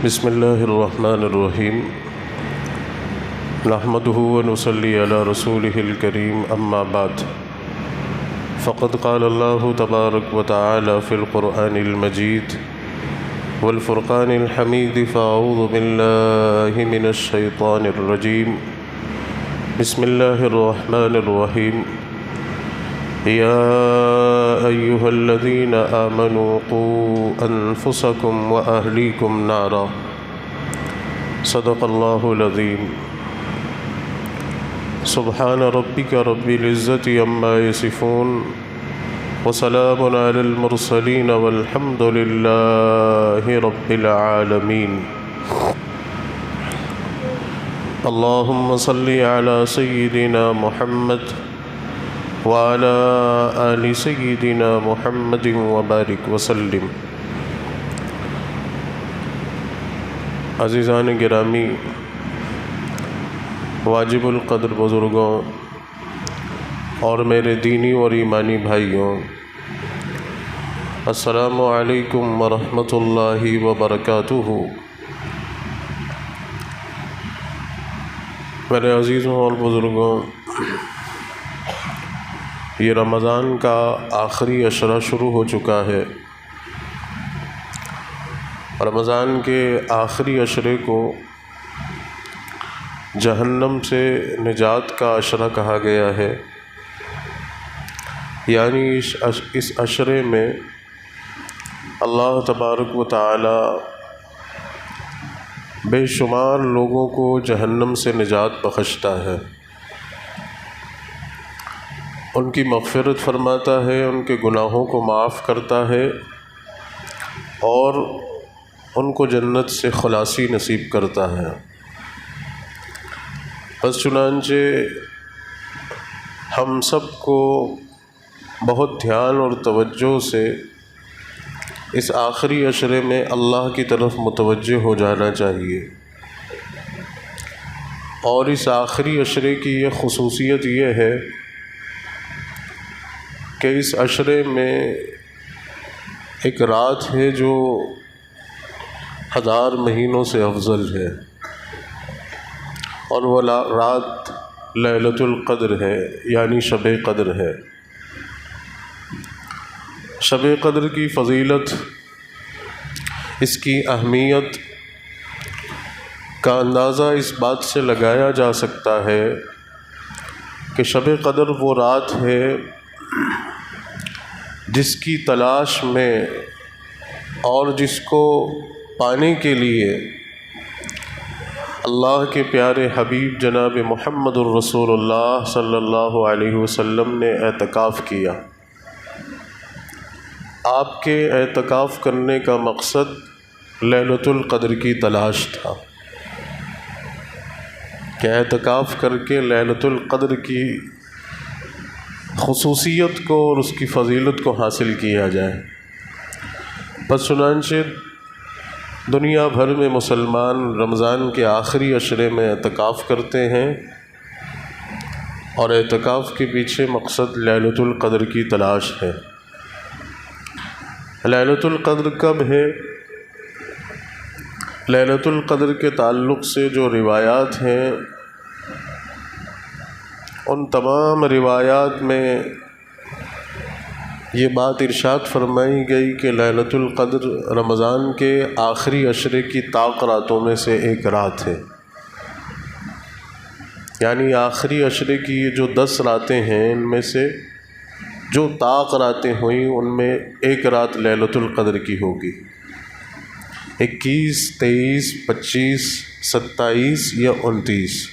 بسم اللہ الرحمن الرحیم نحمده ونصلی علی رسوله الکریم اما بعد فقد قال اللہ تبارک وتعالی فی القرآن المجید والفرقان الحمید فاعوذ باللہ من الشیطان الرجیم بسم اللہ الرحمن الرحیم یا ایہا الذین آمنوا قوا انفسکم واہلیکم نارا صدق اللہ العظیم سبحان ربک رب العزة عما یصفون وسلام علی المرسلین والحمد للہ رب العالمین اللہم صلی علی سیدنا محمد وعلى آل سیدنا محمد وبارک وسلم۔ عزیزان گرامی، واجب القدر بزرگوں اور میرے دینی اور ایمانی بھائیوں، السلام علیکم ورحمۃ اللہ وبرکاتہ۔ میرے عزیزوں اور بزرگوں، یہ رمضان کا آخری عشرہ شروع ہو چکا ہے۔ رمضان کے آخری عشرے کو جہنم سے نجات کا عشرہ کہا گیا ہے، یعنی اس عشرے میں اللہ تبارک و تعالی بے شمار لوگوں کو جہنم سے نجات بخشتا ہے، ان کی مغفرت فرماتا ہے، ان کے گناہوں کو معاف کرتا ہے اور ان کو جنت سے خلاصی نصیب کرتا ہے۔ بس چنانچہ ہم سب کو بہت دھیان اور توجہ سے اس آخری عشرے میں اللہ کی طرف متوجہ ہو جانا چاہیے، اور اس آخری عشرے کی یہ خصوصیت یہ ہے کہ اس عشرے میں ایک رات ہے جو 1000 مہینوں سے افضل ہے، اور وہ رات لیلۃ القدر ہے، یعنی شب قدر ہے۔ شب قدر کی فضیلت، اس کی اہمیت کا اندازہ اس بات سے لگایا جا سکتا ہے کہ شب قدر وہ رات ہے جس کی تلاش میں اور جس کو پانے کے لیے اللہ کے پیارے حبیب جناب محمد الرسول اللہ صلی اللہ علیہ وسلم نے اعتکاف کیا۔ آپ کے اعتکاف کرنے کا مقصد لیلۃ القدر کی تلاش تھا کہ اعتکاف کر کے لیلۃ القدر کی خصوصیت کو اور اس کی فضیلت کو حاصل کیا جائے۔ بس چنانچہ دنیا بھر میں مسلمان رمضان کے آخری عشرے میں اعتکاف کرتے ہیں، اور اعتکاف کے پیچھے مقصد لیلۃ القدر کی تلاش ہے۔ لیلۃ القدر کب ہے؟ لیلۃ القدر کے تعلق سے جو روایات ہیں، ان تمام روایات میں یہ بات ارشاد فرمائی گئی کہ لیلۃ القدر رمضان کے آخری عشرے کی طاق راتوں میں سے ایک رات ہے، یعنی آخری عشرے کی یہ جو 10 راتیں ہیں، ان میں سے جو طاق راتیں ہوئیں ان میں ایک رات لیلۃ القدر کی ہوگی۔ 21، 23، 25، 27 یا 29،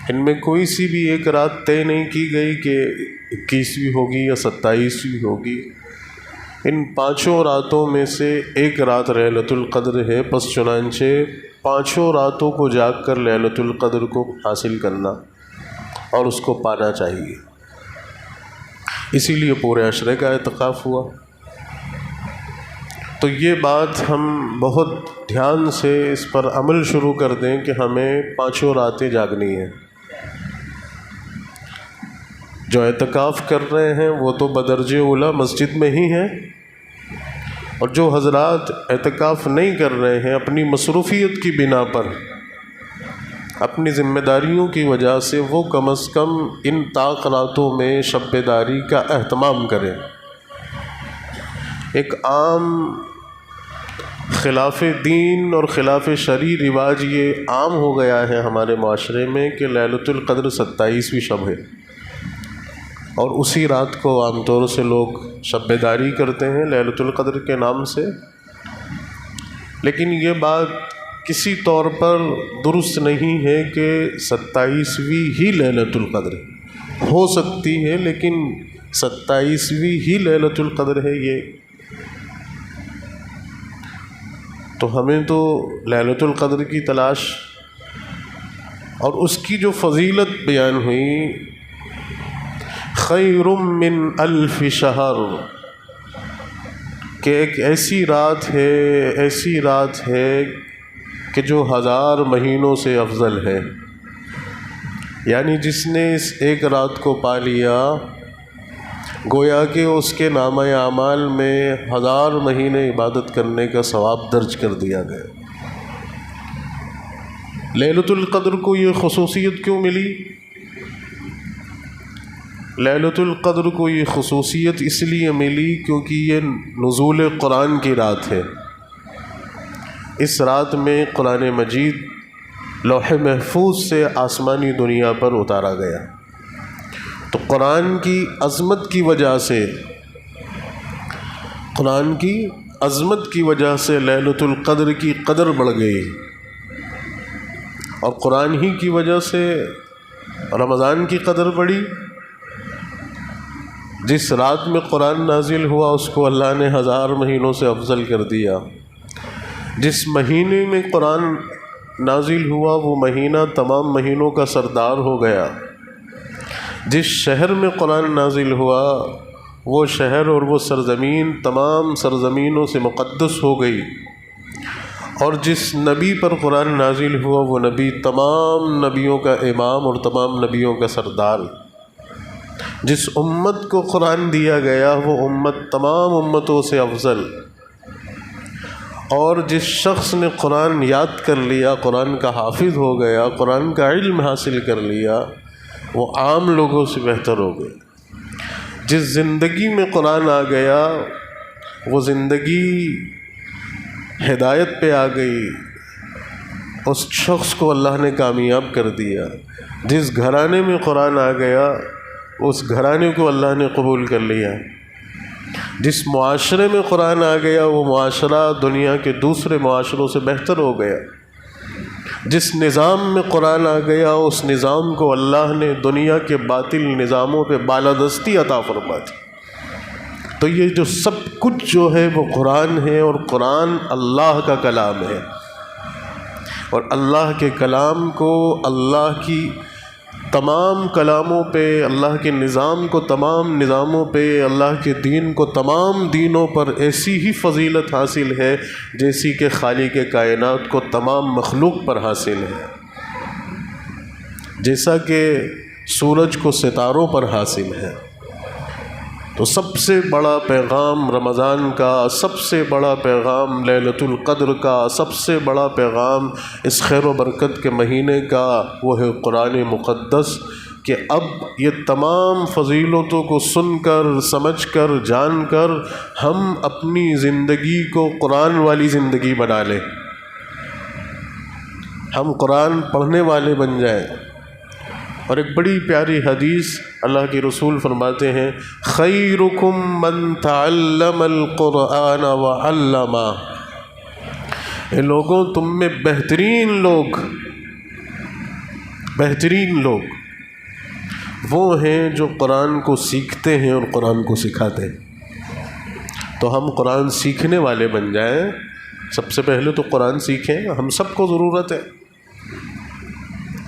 ان میں کوئی سی بھی ایک رات طے نہیں کی گئی کہ 21ویں ہوگی یا 27ویں ہوگی۔ ان 5 راتوں میں سے ایک رات لیلۃ القدر ہے، پس چنانچہ 5 راتوں کو جاگ کر لیلۃ القدر کو حاصل کرنا اور اس کو پانا چاہیے، اسی لیے پورے عشرے کا اعتکاف ہوا۔ تو یہ بات ہم بہت دھیان سے اس پر عمل شروع کر دیں کہ ہمیں 5 راتیں جاگنی ہیں۔ جو اعتکاف کر رہے ہیں وہ تو بدرجہ اولیٰ مسجد میں ہی ہیں، اور جو حضرات اعتکاف نہیں کر رہے ہیں اپنی مصروفیت کی بنا پر، اپنی ذمہ داریوں کی وجہ سے، وہ کم از کم ان طاق راتوں میں شب بیداری کا اہتمام کریں۔ ایک عام خلاف دین اور خلاف شرعی رواج یہ عام ہو گیا ہے ہمارے معاشرے میں کہ لیلۃ القدر 27ویں شب ہے، اور اسی رات کو عام طور سے لوگ شب بیداری کرتے ہیں لیلۃ القدر کے نام سے۔ لیکن یہ بات کسی طور پر درست نہیں ہے کہ 27ویں ہی لیلۃ القدر ہو سکتی ہے، لیکن 27ویں ہی لیلۃ القدر ہے۔ یہ تو ہمیں تو لیلۃ القدر کی تلاش اور اس کی جو فضیلت بیان ہوئی، خیر من الف شہر، کہ ایک ایسی رات ہے کہ جو 1000 مہینوں سے افضل ہے۔ یعنی جس نے اس ایک رات کو پا لیا، گویا کہ اس کے نامہ اعمال میں 1000 مہینے عبادت کرنے کا ثواب درج کر دیا گیا۔ لیلۃ القدر کو یہ خصوصیت کیوں ملی؟ لیلۃ القدر کو یہ خصوصیت اس لیے ملی کیونکہ یہ نزول قرآن کی رات ہے۔ اس رات میں قرآن مجید لوح محفوظ سے آسمانی دنیا پر اتارا گیا، تو قرآن کی عظمت کی وجہ سے لیلۃ القدر کی قدر بڑھ گئی، اور قرآن ہی کی وجہ سے رمضان کی قدر بڑھی۔ جس رات میں قرآن نازل ہوا اس کو اللہ نے 1000 مہینوں سے افضل کر دیا۔ جس مہینے میں قرآن نازل ہوا وہ مہینہ تمام مہینوں کا سردار ہو گیا۔ جس شہر میں قرآن نازل ہوا وہ شہر اور وہ سرزمین تمام سرزمینوں سے مقدس ہو گئی، اور جس نبی پر قرآن نازل ہوا وہ نبی تمام نبیوں کا امام اور تمام نبیوں کا سردار۔ جس امت کو قرآن دیا گیا وہ امت تمام امتوں سے افضل، اور جس شخص نے قرآن یاد کر لیا، قرآن کا حافظ ہو گیا، قرآن کا علم حاصل کر لیا، وہ عام لوگوں سے بہتر ہو گئے۔ جس زندگی میں قرآن آ گیا وہ زندگی ہدایت پہ آ گئی، اس شخص کو اللہ نے کامیاب کر دیا۔ جس گھرانے میں قرآن آ گیا اس گھرانے کو اللہ نے قبول کر لیا۔ جس معاشرے میں قرآن آ گیا وہ معاشرہ دنیا کے دوسرے معاشروں سے بہتر ہو گیا۔ جس نظام میں قرآن آ گیا اس نظام کو اللہ نے دنیا کے باطل نظاموں پہ بالادستی عطا فرما دی۔ تو یہ جو سب کچھ جو ہے وہ قرآن ہے، اور قرآن اللہ کا کلام ہے، اور اللہ کے کلام کو اللہ کی تمام کلاموں پہ، اللہ کے نظام کو تمام نظاموں پہ، اللہ کے دین کو تمام دینوں پر ایسی ہی فضیلت حاصل ہے جیسی کہ خالق کائنات کو تمام مخلوق پر حاصل ہے۔ جیسا کہ سورج کو ستاروں پر حاصل ہے۔ تو سب سے بڑا پیغام رمضان کا، سب سے بڑا پیغام لیلۃ القدر کا، سب سے بڑا پیغام اس خیر و برکت کے مہینے کا وہ ہے قرآن مقدس، کہ اب یہ تمام فضیلتوں کو سن کر، سمجھ کر، جان کر ہم اپنی زندگی کو قرآن والی زندگی بنا لیں، ہم قرآن پڑھنے والے بن جائیں۔ اور ایک بڑی پیاری حدیث اللہ کے رسول فرماتے ہیں، خیرکم من تعلم القرآن وعلمہ، اے لوگوں تم میں بہترین لوگ وہ ہیں جو قرآن کو سیکھتے ہیں اور قرآن کو سکھاتے ہیں۔ تو ہم قرآن سیکھنے والے بن جائیں، سب سے پہلے تو قرآن سیکھیں، ہم سب کو ضرورت ہے۔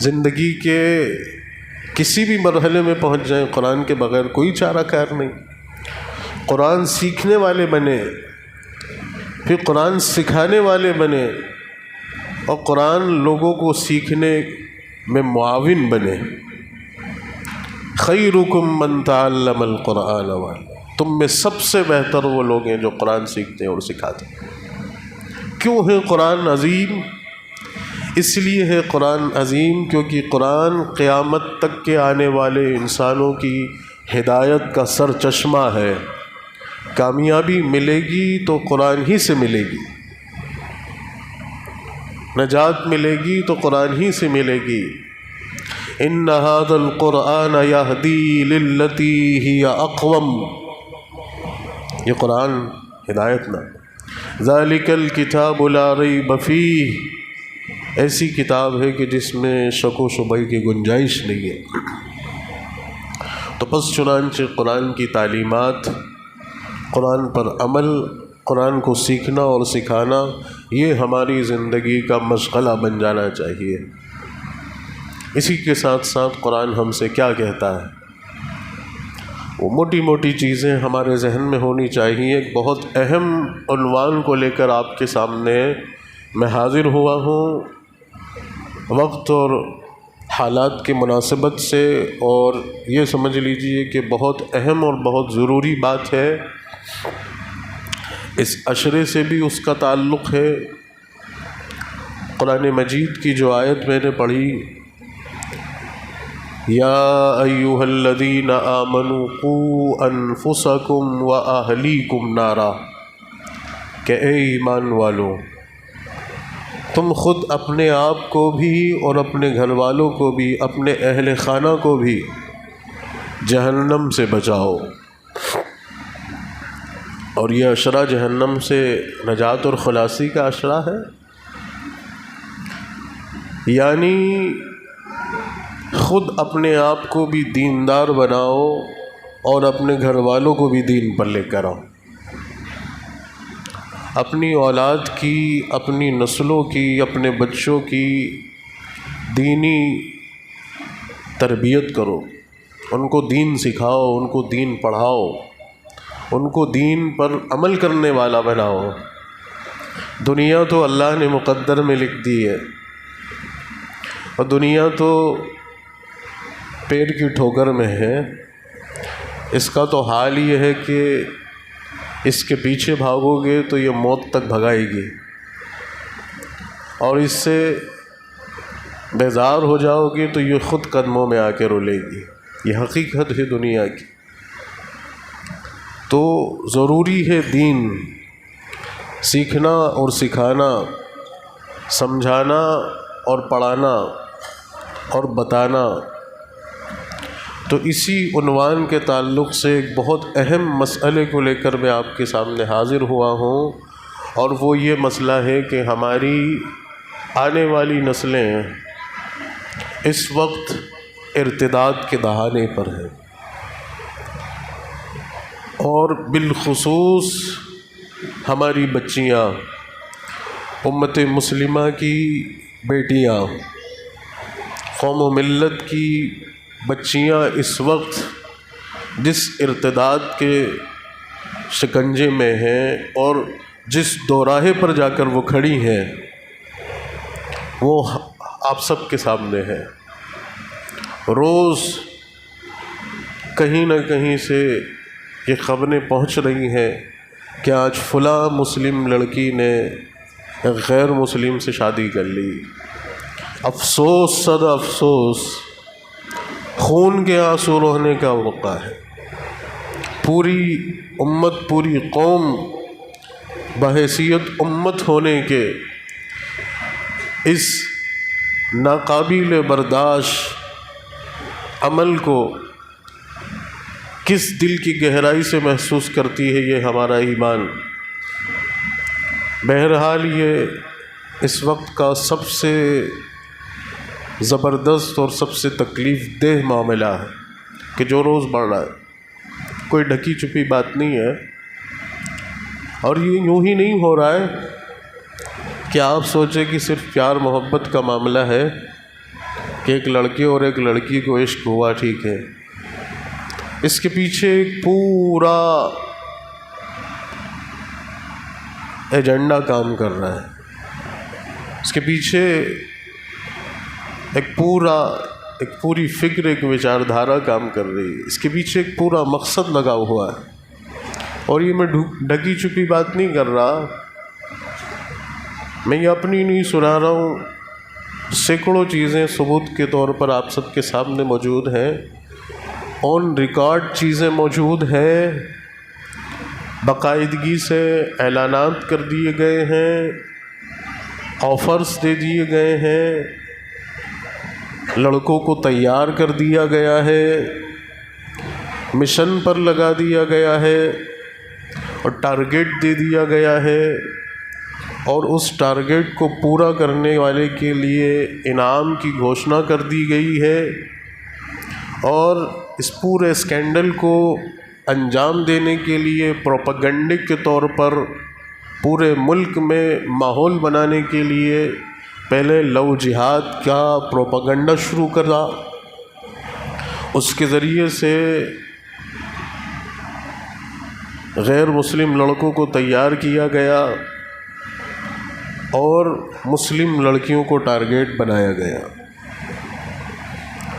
زندگی کے کسی بھی مرحلے میں پہنچ جائیں، قرآن کے بغیر کوئی چارہ کار نہیں۔ قرآن سیکھنے والے بنے، پھر قرآن سکھانے والے بنے، اور قرآن لوگوں کو سیکھنے میں معاون بنے۔ خیرکم من تعلم القرآن وعلمہ، تم میں سب سے بہتر وہ لوگ ہیں جو قرآن سیکھتے ہیں اور سکھاتے ہیں۔ کیوں ہے قرآن عظیم؟ اس لیے ہے قرآن عظیم کیونکہ قرآن قیامت تک کے آنے والے انسانوں کی ہدایت کا سر چشمہ ہے۔ کامیابی ملے گی تو قرآن ہی سے ملے گی، نجات ملے گی تو قرآن ہی سے ملے گی۔ ان ھذا القرآن یہدی للتی ہی اقوم، یہ قرآن ہدایت نامہ۔ ذالک الکتاب لا ریب فیہ، ایسی کتاب ہے کہ جس میں شک و شبہ کی گنجائش نہیں ہے۔ تو پس چنانچہ قرآن کی تعلیمات، قرآن پر عمل، قرآن کو سیکھنا اور سکھانا، یہ ہماری زندگی کا مشغلہ بن جانا چاہیے۔ اسی کے ساتھ ساتھ قرآن ہم سے کیا کہتا ہے، وہ موٹی موٹی چیزیں ہمارے ذہن میں ہونی چاہیے۔ ایک بہت اہم عنوان کو لے کر آپ کے سامنے میں حاضر ہوا ہوں، وقت اور حالات کی مناسبت سے، اور یہ سمجھ لیجئے کہ بہت اہم اور بہت ضروری بات ہے۔ اس عشرے سے بھی اس کا تعلق ہے۔ قرآن مجید کی جو آیت میں نے پڑھی، یا ایھا الذین آمنوا قوا انفسکم واہلیکم نارا، کہ اے ایمان والو، تم خود اپنے آپ کو بھی اور اپنے گھر والوں کو بھی، اپنے اہل خانہ کو بھی جہنم سے بچاؤ۔ اور یہ عشرہ جہنم سے نجات اور خلاصی کا عشرہ ہے، یعنی خود اپنے آپ کو بھی دیندار بناؤ اور اپنے گھر والوں کو بھی دین پر لے کر آؤ، اپنی اولاد کی، اپنی نسلوں کی، اپنے بچوں کی دینی تربیت کرو، ان کو دین سکھاؤ، ان کو دین پڑھاؤ، ان کو دین پر عمل کرنے والا بناؤ۔ دنیا تو اللہ نے مقدر میں لکھ دی ہے، اور دنیا تو پیر کی ٹھوکر میں ہے۔ اس کا تو حال یہ ہے کہ اس کے پیچھے بھاگو گے تو یہ موت تک بھگائے گی، اور اس سے بیزار ہو جاؤ گے تو یہ خود قدموں میں آ کے رولے گی۔ یہ حقیقت ہے دنیا کی۔ تو ضروری ہے دین سیکھنا اور سکھانا، سمجھانا اور پڑھانا اور بتانا۔ تو اسی عنوان کے تعلق سے ایک بہت اہم مسئلے کو لے کر میں آپ کے سامنے حاضر ہوا ہوں، اور وہ یہ مسئلہ ہے کہ ہماری آنے والی نسلیں اس وقت ارتداد کے دہانے پر ہیں، اور بالخصوص ہماری بچیاں، امت مسلمہ کی بیٹیاں، قوم و ملت کی بچیاں اس وقت جس ارتداد کے شکنجے میں ہیں اور جس دوراہے پر جا کر وہ کھڑی ہیں، وہ آپ سب کے سامنے ہے۔ روز کہیں نہ کہیں سے یہ خبریں پہنچ رہی ہیں کہ آج فلاں مسلم لڑکی نے ایک غیر مسلم سے شادی کر لی۔ افسوس، صد افسوس، خون کے آنسو رونے کا موقع ہے۔ پوری امت، پوری قوم بحیثیت امت ہونے کے اس ناقابل برداشت عمل کو کس دل کی گہرائی سے محسوس کرتی ہے، یہ ہمارا ایمان۔ بہرحال یہ اس وقت کا سب سے زبردست اور سب سے تکلیف دہ معاملہ ہے کہ جو روز بڑھ رہا ہے، کوئی ڈھکی چھپی بات نہیں ہے۔ اور یہ یوں ہی نہیں ہو رہا ہے کہ آپ سوچیں کہ صرف پیار محبت کا معاملہ ہے کہ ایک لڑکے اور ایک لڑکی کو عشق ہوا، ٹھیک ہے۔ اس کے پیچھے ایک پورا ایجنڈا کام کر رہا ہے، اس کے پیچھے ایک پورا ایک پوری فکر، ایک وچاردھارا کام کر رہی ہے، اس کے پیچھے ایک پورا مقصد لگا ہوا ہے۔ اور یہ میں ڈھکی چھپی بات نہیں کر رہا، میں یہ اپنی نہیں سنا رہا ہوں، سینکڑوں چیزیں ثبوت کے طور پر آپ سب کے سامنے موجود ہیں، آن ریکارڈ چیزیں موجود ہیں، باقاعدگی سے اعلانات کر دیے گئے ہیں، آفرز دے دیے گئے ہیں، لڑکوں کو تیار کر دیا گیا ہے، مشن پر لگا دیا گیا ہے اور ٹارگیٹ دے دیا گیا ہے، اور اس ٹارگیٹ کو پورا کرنے والے کے لیے انعام کی گھوشنا کر دی گئی ہے، اور اس پورے اسکینڈل کو انجام دینے کے لیے پروپیگنڈے کے طور پر پورے ملک میں ماحول بنانے کے لیے پہلے لو جہاد کا پروپیگنڈا شروع کرا، اس کے ذریعے سے غیر مسلم لڑکوں کو تیار کیا گیا اور مسلم لڑکیوں کو ٹارگیٹ بنایا گیا۔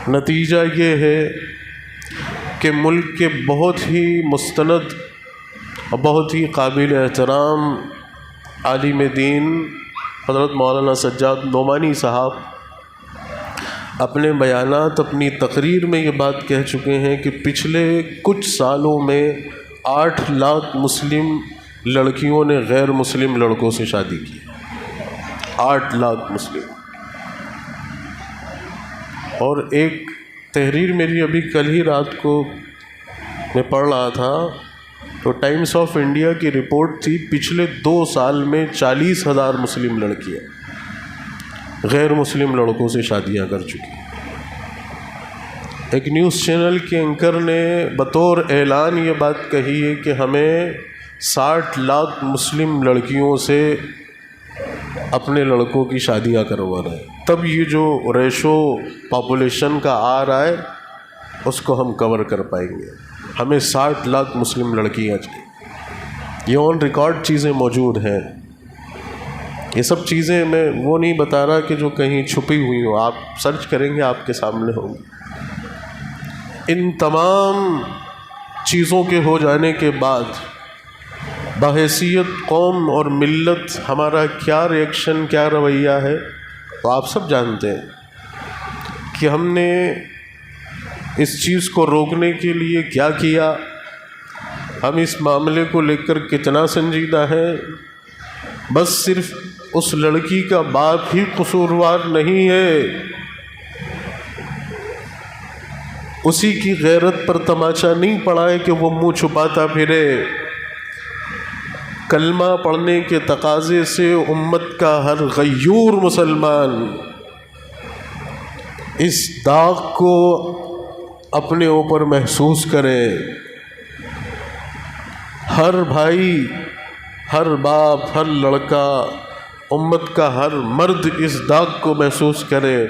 نتیجہ یہ ہے کہ ملک کے بہت ہی مستند اور بہت ہی قابل احترام عالم دین حضرت مولانا سجاد نعمانی صاحب اپنے بیانات، اپنی تقریر میں یہ بات کہہ چکے ہیں کہ پچھلے کچھ سالوں میں 8 لاکھ مسلم لڑکیوں نے غیر مسلم لڑکوں سے شادی کی، 8 لاکھ مسلم۔ اور ایک تحریر میری ابھی کل ہی رات کو میں پڑھ رہا تھا تو ٹائمز آف انڈیا کی رپورٹ تھی، پچھلے 2 سال میں 40,000 مسلم لڑکیاں غیر مسلم لڑکوں سے شادیاں کر چکی۔ ایک نیوز چینل کے اینکر نے بطور اعلان یہ بات کہی ہے کہ ہمیں 60 لاکھ مسلم لڑکیوں سے اپنے لڑکوں کی شادیاں کروانا ہے، تب یہ جو ریشو پاپولیشن کا آ رہا ہے اس کو ہم کور کر پائیں گے، ہمیں 60 لاکھ مسلم لڑکیاں چاہیے۔ یہ آن ریکارڈ چیزیں موجود ہیں، یہ سب چیزیں میں وہ نہیں بتا رہا کہ جو کہیں چھپی ہوئی ہوں، آپ سرچ کریں گے آپ کے سامنے ہوں گی۔ ان تمام چیزوں کے ہو جانے کے بعد بحیثیت قوم اور ملت ہمارا کیا ریئیکشن، کیا رویہ ہے، تو آپ سب جانتے ہیں کہ ہم نے اس چیز کو روکنے کے لیے کیا کیا، ہم اس معاملے کو لے کر کتنا سنجیدہ ہیں۔ بس صرف اس لڑکی کا باپ ہی قصوروار نہیں ہے، اسی کی غیرت پر تماچا نہیں پڑا ہے کہ وہ منہ چھپاتا پھرے۔ کلمہ پڑھنے کے تقاضے سے امت کا ہر غیور مسلمان اس داغ کو اپنے اوپر محسوس کرے، ہر بھائی، ہر باپ، ہر لڑکا، امت کا ہر مرد اس داغ کو محسوس کرے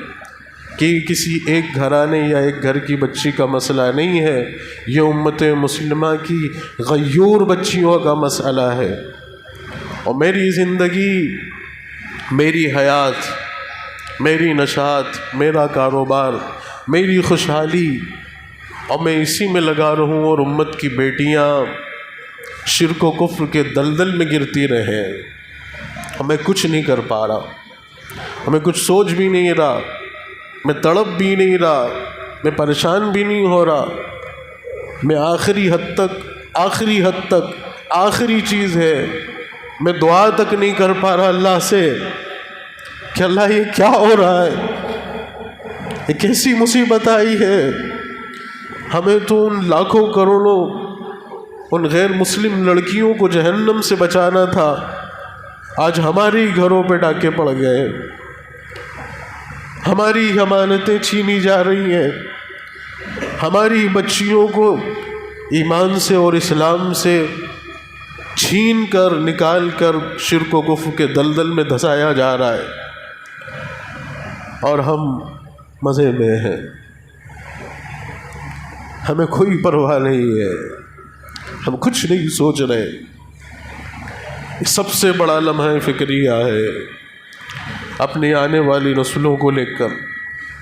کہ کسی ایک گھرانے یا ایک گھر کی بچی کا مسئلہ نہیں ہے، یہ امت مسلمہ کی غیور بچیوں کا مسئلہ ہے۔ اور میری زندگی، میری حیات، میری نشاط، میرا کاروبار، میری خوشحالی، اور میں اسی میں لگا رہوں اور امت کی بیٹیاں شرک و کفر کے دلدل میں گرتی رہیں، اور میں کچھ نہیں کر پا رہا، اور میں کچھ سوچ بھی نہیں رہا، میں تڑپ بھی نہیں رہا، میں پریشان بھی نہیں ہو رہا، میں آخری حد تک آخری چیز ہے، میں دعا تک نہیں کر پا رہا اللہ سے کہ اللہ یہ کیا ہو رہا ہے، یہ کیسی مصیبت آئی ہے، ہمیں تو ان لاکھوں کروڑوں ان غیر مسلم لڑکیوں کو جہنم سے بچانا تھا، آج ہماری گھروں پہ ڈاکے پڑ گئے، ہماری امانتیں چھینی جا رہی ہیں، ہماری بچیوں کو ایمان سے اور اسلام سے چھین کر نکال کر شرک و کفر کے دلدل میں دھسایا جا رہا ہے، اور ہم مزے میں ہیں، ہمیں کوئی پرواہ نہیں ہے، ہم کچھ نہیں سوچ رہے۔ سب سے بڑا لمحہ فکریہ ہے اپنی آنے والی نسلوں کو لے کر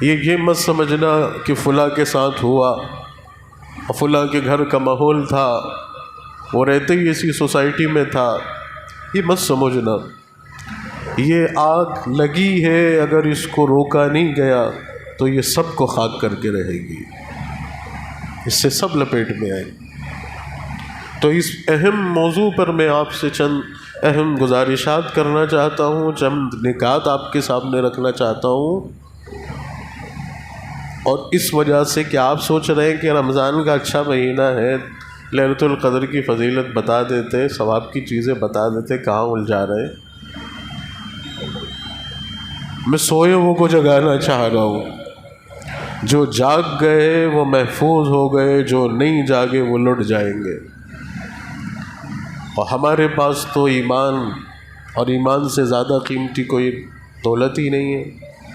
یہ مت سمجھنا کہ فلاں کے ساتھ ہوا، فلاں کے گھر کا ماحول تھا، وہ رہتے ہی اسی سوسائٹی میں تھا، یہ مت سمجھنا۔ یہ آگ لگی ہے، اگر اس کو روکا نہیں گیا تو یہ سب کو خاک کر کے رہے گی، اس سے سب لپیٹ میں آئے۔ تو اس اہم موضوع پر میں آپ سے چند اہم گزارشات کرنا چاہتا ہوں، چند نکات آپ کے سامنے رکھنا چاہتا ہوں، اور اس وجہ سے کہ آپ سوچ رہے ہیں کہ رمضان کا اچھا مہینہ ہے، لیلۃ القدر کی فضیلت بتا دیتے، ثواب کی چیزیں بتا دیتے، کہاں الجھا رہے ہیں۔ میں سوئے ہوئے کو جگانا چاہ رہا ہوں، جو جاگ گئے وہ محفوظ ہو گئے، جو نہیں جاگے وہ لٹ جائیں گے۔ اور ہمارے پاس تو ایمان، اور ایمان سے زیادہ قیمتی کوئی دولت ہی نہیں ہے،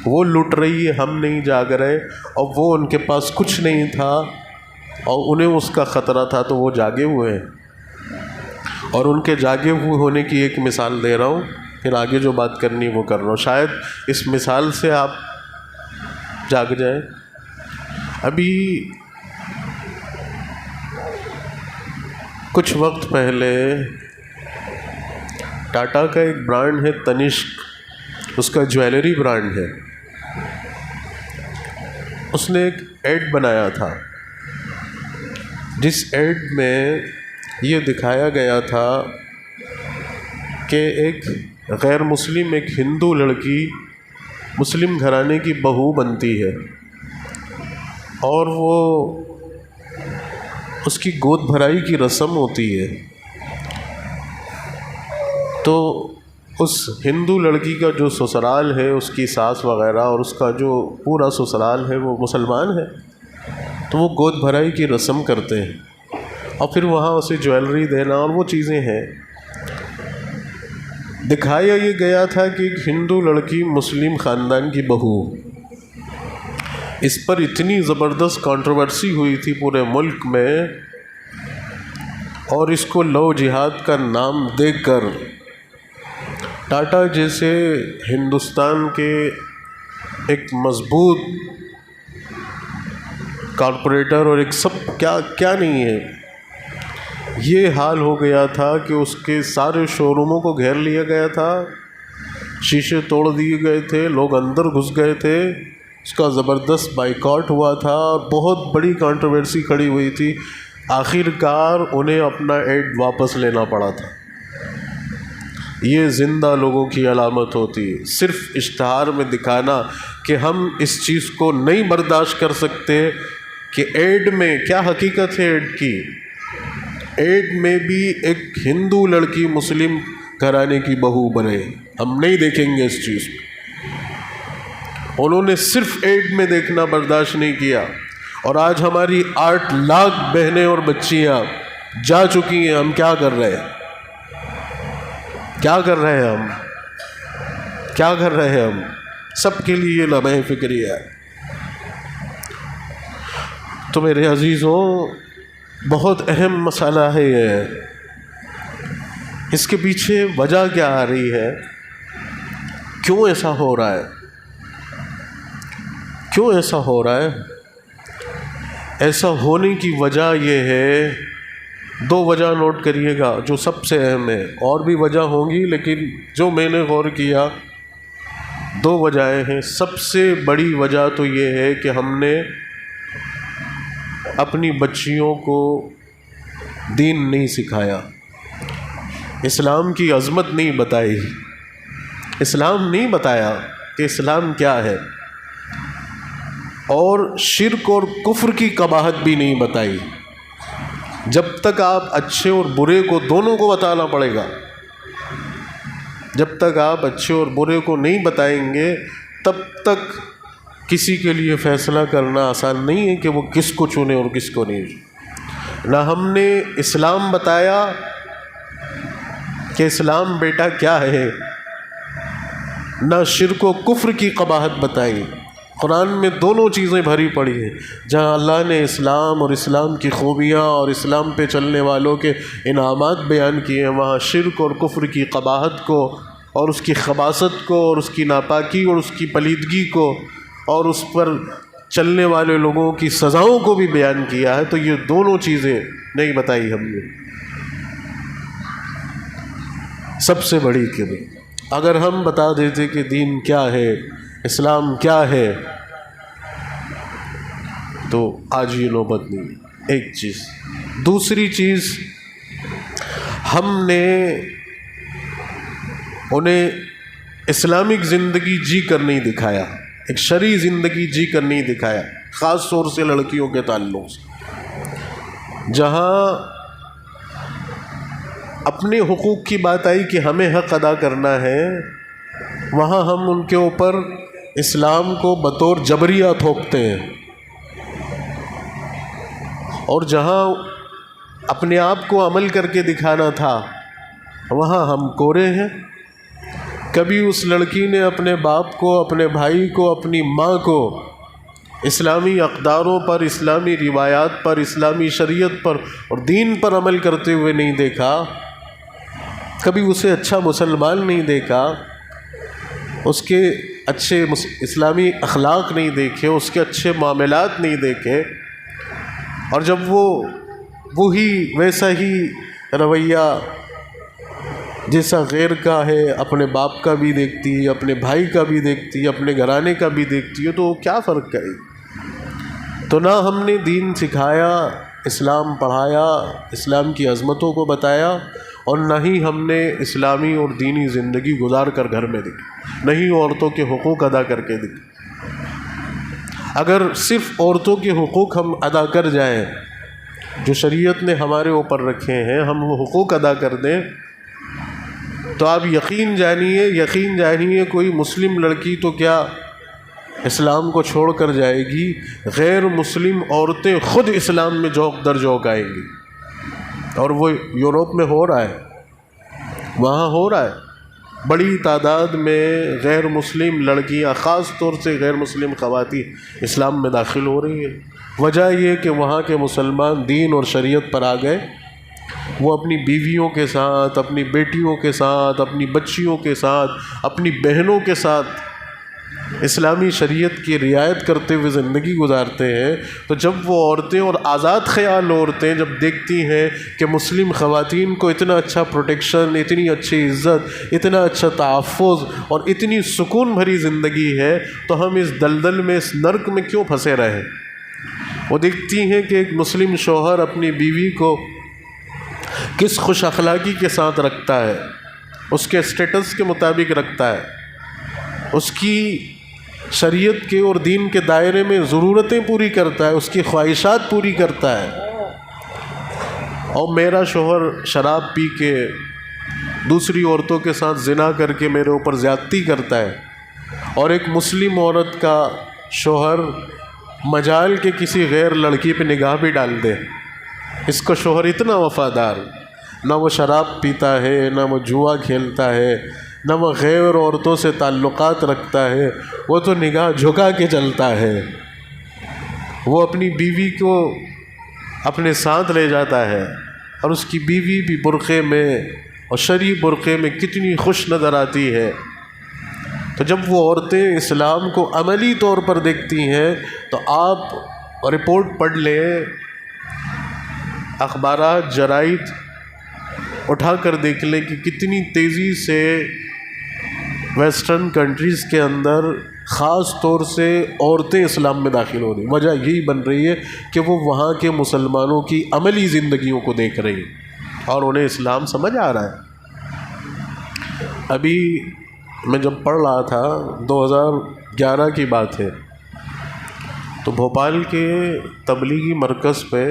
وہ لٹ رہی ہے، ہم نہیں جاگ رہے، اور وہ ان کے پاس کچھ نہیں تھا اور انہیں اس کا خطرہ تھا تو وہ جاگے ہوئے ہیں۔ اور ان کے جاگے ہوئے ہونے کی ایک مثال دے رہا ہوں، پھر آگے جو بات کرنی وہ کر رہا ہوں، شاید اس مثال سے آپ جاگ جائیں۔ ابھی کچھ وقت پہلے ٹاٹا کا ایک برانڈ ہے تنشک، اس کا جویلری برانڈ ہے، اس نے ایک ایڈ بنایا تھا، جس ایڈ میں یہ دکھایا گیا تھا کہ ایک غیر مسلم، ایک ہندو لڑکی مسلم گھرانے کی بہو بنتی ہے، اور وہ اس کی گود بھرائی کی رسم ہوتی ہے، تو اس ہندو لڑکی کا جو سسرال ہے، اس کی ساس وغیرہ اور اس کا جو پورا سسرال ہے وہ مسلمان ہے، تو وہ گود بھرائی کی رسم کرتے ہیں، اور پھر وہاں اسے جویلری دینا اور وہ چیزیں ہیں۔ دکھایا یہ گیا تھا کہ ایک ہندو لڑکی مسلم خاندان کی بہو، اس پر اتنی زبردست کنٹروورسی ہوئی تھی پورے ملک میں، اور اس کو لو جہاد کا نام دے کر ٹاٹا جیسے ہندوستان کے ایک مضبوط کارپوریٹر اور ایک سب کیا نہیں ہے، یہ حال ہو گیا تھا کہ اس کے سارے شو روموں کو گھیر لیا گیا تھا، شیشے توڑ دیے گئے تھے، لوگ اندر گھس گئے تھے، اس کا زبردست بائیکاٹ ہوا تھا اور بہت بڑی کنٹروورسی کھڑی ہوئی تھی۔ آخر کار انہیں اپنا ایڈ واپس لینا پڑا تھا۔ یہ زندہ لوگوں کی علامت ہوتی ہے، صرف اشتہار میں دکھانا کہ ہم اس چیز کو نہیں برداشت کر سکتے کہ ایڈ میں کیا حقیقت ہے، ایڈ کی، ایڈ میں بھی ایک ہندو لڑکی مسلم گھرانے کی بہو بنے، ہم نہیں دیکھیں گے اس چیز کو۔ انہوں نے صرف ایڈ میں دیکھنا برداشت نہیں کیا، اور آج ہماری 8 لاکھ بہنیں اور بچیاں جا چکی ہیں، ہم کیا کر رہے ہیں؟ کیا کر رہے ہیں ہم؟ کیا کر رہے ہیں ہم؟ سب کے لیے یہ لمحہ فکری ہے۔ تو میرے عزیزوں، بہت اہم مسئلہ ہے یہ، اس کے پیچھے وجہ کیا آ رہی ہے، کیوں ایسا ہو رہا ہے، کیوں ایسا ہو رہا ہے؟ ایسا ہونے کی وجہ یہ ہے، 2 وجہ نوٹ کریے گا جو سب سے اہم ہے، اور بھی وجہ ہوں گی لیکن جو میں نے غور کیا 2 وجہیں ہیں۔ سب سے بڑی وجہ تو یہ ہے کہ ہم نے اپنی بچیوں کو دین نہیں سکھایا، اسلام کی عظمت نہیں بتائی، اسلام نہیں بتایا کہ اسلام کیا ہے، اور شرک اور کفر کی قباحت بھی نہیں بتائی۔ جب تک آپ اچھے اور برے کو دونوں کو بتانا پڑے گا، جب تک آپ اچھے اور برے کو نہیں بتائیں گے تب تک کسی کے لیے فیصلہ کرنا آسان نہیں ہے کہ وہ کس کو چنے اور کس کو نہیں۔ نہ ہم نے اسلام بتایا کہ اسلام بیٹا کیا ہے، نہ شرک و کفر کی قباحت بتائی۔ قرآن میں دونوں چیزیں بھری پڑی ہیں، جہاں اللہ نے اسلام اور اسلام کی خوبیاں اور اسلام پہ چلنے والوں کے انعامات بیان کیے ہیں، وہاں شرک اور کفر کی قباحت کو اور اس کی خباثت کو اور اس کی ناپاکی اور اس کی پلیدگی کو اور اس پر چلنے والے لوگوں کی سزاؤں کو بھی بیان کیا ہے، تو یہ دونوں چیزیں نہیں بتائی ہم نے۔ سب سے بڑی کبھی اگر ہم بتا دیتے کہ دین کیا ہے، اسلام کیا ہے، تو آج یہ نوبت نہیں۔ ایک چیز۔ دوسری چیز، ہم نے انہیں اسلامک زندگی جی کر نہیں دکھایا، ایک شرعی زندگی جی کر نہیں دکھایا، خاص طور سے لڑکیوں کے تعلق سے۔ جہاں اپنے حقوق کی بات آئی کہ ہمیں حق ادا کرنا ہے، وہاں ہم ان کے اوپر اسلام کو بطور جبریہ تھوپتے ہیں، اور جہاں اپنے آپ کو عمل کر کے دکھانا تھا وہاں ہم کورے ہیں۔ کبھی اس لڑکی نے اپنے باپ کو، اپنے بھائی کو، اپنی ماں کو اسلامی اقداروں پر، اسلامی روایات پر، اسلامی شریعت پر اور دین پر عمل کرتے ہوئے نہیں دیکھا، کبھی اسے اچھا مسلمان نہیں دیکھا، اس کے اچھے اسلامی اخلاق نہیں دیکھے، اس کے اچھے معاملات نہیں دیکھے، اور جب وہی ویسا ہی رویہ جیسا غیر کا ہے اپنے باپ کا بھی دیکھتی ہے، اپنے بھائی کا بھی دیکھتی ہے، اپنے گھرانے کا بھی دیکھتی ہے، تو کیا فرق کرے؟ تو نہ ہم نے دین سکھایا، اسلام پڑھایا، اسلام کی عظمتوں کو بتایا، اور نہ ہی ہم نے اسلامی اور دینی زندگی گزار کر گھر میں دکھی، نہ ہی عورتوں کے حقوق ادا کر کے دکھی۔ اگر صرف عورتوں کے حقوق ہم ادا کر جائیں جو شریعت نے ہمارے اوپر رکھے ہیں، ہم وہ حقوق ادا کر دیں، تو آپ یقین جانیے کوئی مسلم لڑکی تو کیا اسلام کو چھوڑ کر جائے گی، غیر مسلم عورتیں خود اسلام میں جھونک در جھونک آئیں گی، اور وہ یورپ میں ہو رہا ہے، وہاں ہو رہا ہے۔ بڑی تعداد میں غیر مسلم لڑکیاں، خاص طور سے غیر مسلم خواتین اسلام میں داخل ہو رہی ہیں۔ وجہ یہ کہ وہاں کے مسلمان دین اور شریعت پر آ گئے، وہ اپنی بیویوں کے ساتھ، اپنی بیٹیوں کے ساتھ، اپنی بچیوں کے ساتھ، اپنی بہنوں کے ساتھ اسلامی شریعت کی رعایت کرتے ہوئے زندگی گزارتے ہیں۔ تو جب وہ عورتیں اور آزاد خیال عورتیں جب دیکھتی ہیں کہ مسلم خواتین کو اتنا اچھا پروٹیکشن، اتنی اچھی عزت، اتنا اچھا تحفظ اور اتنی سکون بھری زندگی ہے، تو ہم اس دلدل میں، اس نرک میں کیوں پھنسے رہے؟ وہ دیکھتی ہیں کہ ایک مسلم شوہر اپنی بیوی کو کس خوش اخلاقی کے ساتھ رکھتا ہے، اس کے اسٹیٹس کے مطابق رکھتا ہے، اس کی شریعت کے اور دین کے دائرے میں ضرورتیں پوری کرتا ہے، اس کی خواہشات پوری کرتا ہے۔ اور میرا شوہر شراب پی کے دوسری عورتوں کے ساتھ زنا کر کے میرے اوپر زیادتی کرتا ہے، اور ایک مسلم عورت کا شوہر مجال کے کسی غیر لڑکی پہ نگاہ بھی ڈال دے، اس کا شوہر اتنا وفادار، نہ وہ شراب پیتا ہے، نہ وہ جوا کھیلتا ہے، نہ وہ غیر عورتوں سے تعلقات رکھتا ہے، وہ تو نگاہ جھکا کے چلتا ہے، وہ اپنی بیوی کو اپنے ساتھ لے جاتا ہے، اور اس کی بیوی بھی برقعے میں اور شرعی برقعے میں کتنی خوش نظر آتی ہے۔ تو جب وہ عورتیں اسلام کو عملی طور پر دیکھتی ہیں، تو آپ رپورٹ پڑھ لیں، اخبارات، جرائد اٹھا کر دیکھ لیں کہ کتنی تیزی سے ویسٹرن کنٹریز کے اندر خاص طور سے عورتیں اسلام میں داخل ہو رہی ہیں۔ وجہ یہی بن رہی ہے کہ وہ وہاں کے مسلمانوں کی عملی زندگیوں کو دیکھ رہی ہیں اور انہیں اسلام سمجھ آ رہا ہے۔ ابھی میں جب پڑھ رہا تھا، 2011 کی بات ہے، تو بھوپال کے تبلیغی مرکز پہ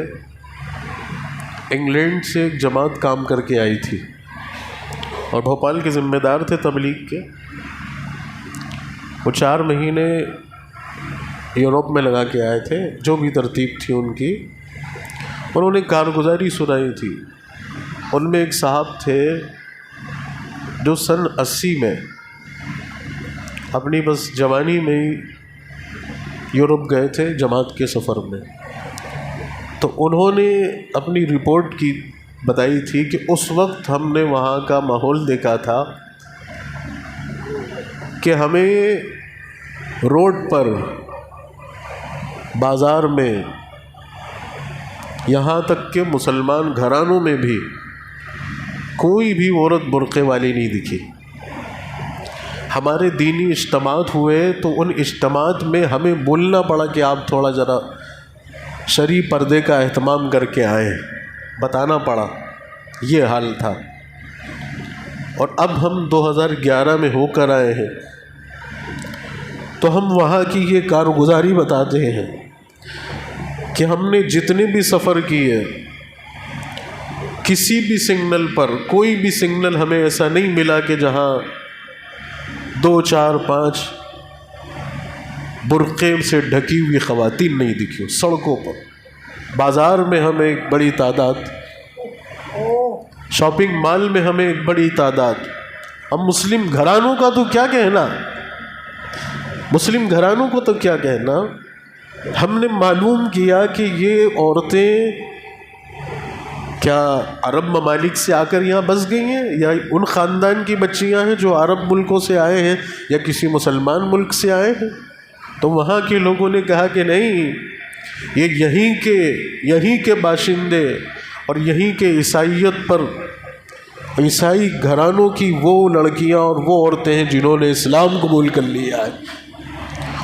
انگلینڈ سے ایک جماعت کام کر کے آئی تھی، اور بھوپال کے ذمہ دار تھے تبلیغ کے۔ وہ 4 مہینے یورپ میں لگا کے آئے تھے، جو بھی ترتیب تھی ان کی، انہوں نے کارگزاری سنائی تھی۔ ان میں ایک صاحب تھے جو سن 80 میں اپنی بس جوانی میں ہی یورپ گئے تھے جماعت کے سفر میں۔ تو انہوں نے اپنی رپورٹ کی بتائی تھی کہ اس وقت ہم نے وہاں کا ماحول دیکھا تھا کہ ہمیں روڈ پر بازار میں، یہاں تک کہ مسلمان گھرانوں میں بھی کوئی بھی عورت برقعے والی نہیں دکھی۔ ہمارے دینی اجتماعات ہوئے تو ان اجتماعات میں ہمیں بولنا پڑا کہ آپ تھوڑا ذرا شرعی پردے کا اہتمام کر کے آئیں، بتانا پڑا، یہ حال تھا۔ اور اب ہم 2011 میں ہو کر آئے ہیں تو ہم وہاں کی یہ کارگزاری بتاتے ہیں کہ ہم نے جتنے بھی سفر کیے، کسی بھی سگنل پر، کوئی بھی سگنل ہمیں ایسا نہیں ملا کہ جہاں 2 4 5 برقعے سے ڈھکی ہوئی خواتین نہیں دکھی۔ سڑکوں پر، بازار میں ہمیں ایک بڑی تعداد، شاپنگ مال میں ہمیں ایک بڑی تعداد۔ اب مسلم گھرانوں کا تو کیا کہنا، مسلم گھرانوں کو تو کیا کہنا۔ ہم نے معلوم کیا کہ یہ عورتیں کیا عرب ممالک سے آ کر یہاں بس گئی ہیں، یا ان خاندان کی بچیاں ہیں جو عرب ملکوں سے آئے ہیں یا کسی مسلمان ملک سے آئے ہیں۔ تو وہاں کے لوگوں نے کہا کہ نہیں، یہ یہیں کے باشندے اور یہیں کے عیسائیت پر، عیسائی گھرانوں کی وہ لڑکیاں اور وہ عورتیں ہیں جنہوں نے اسلام قبول کر لیا ہے،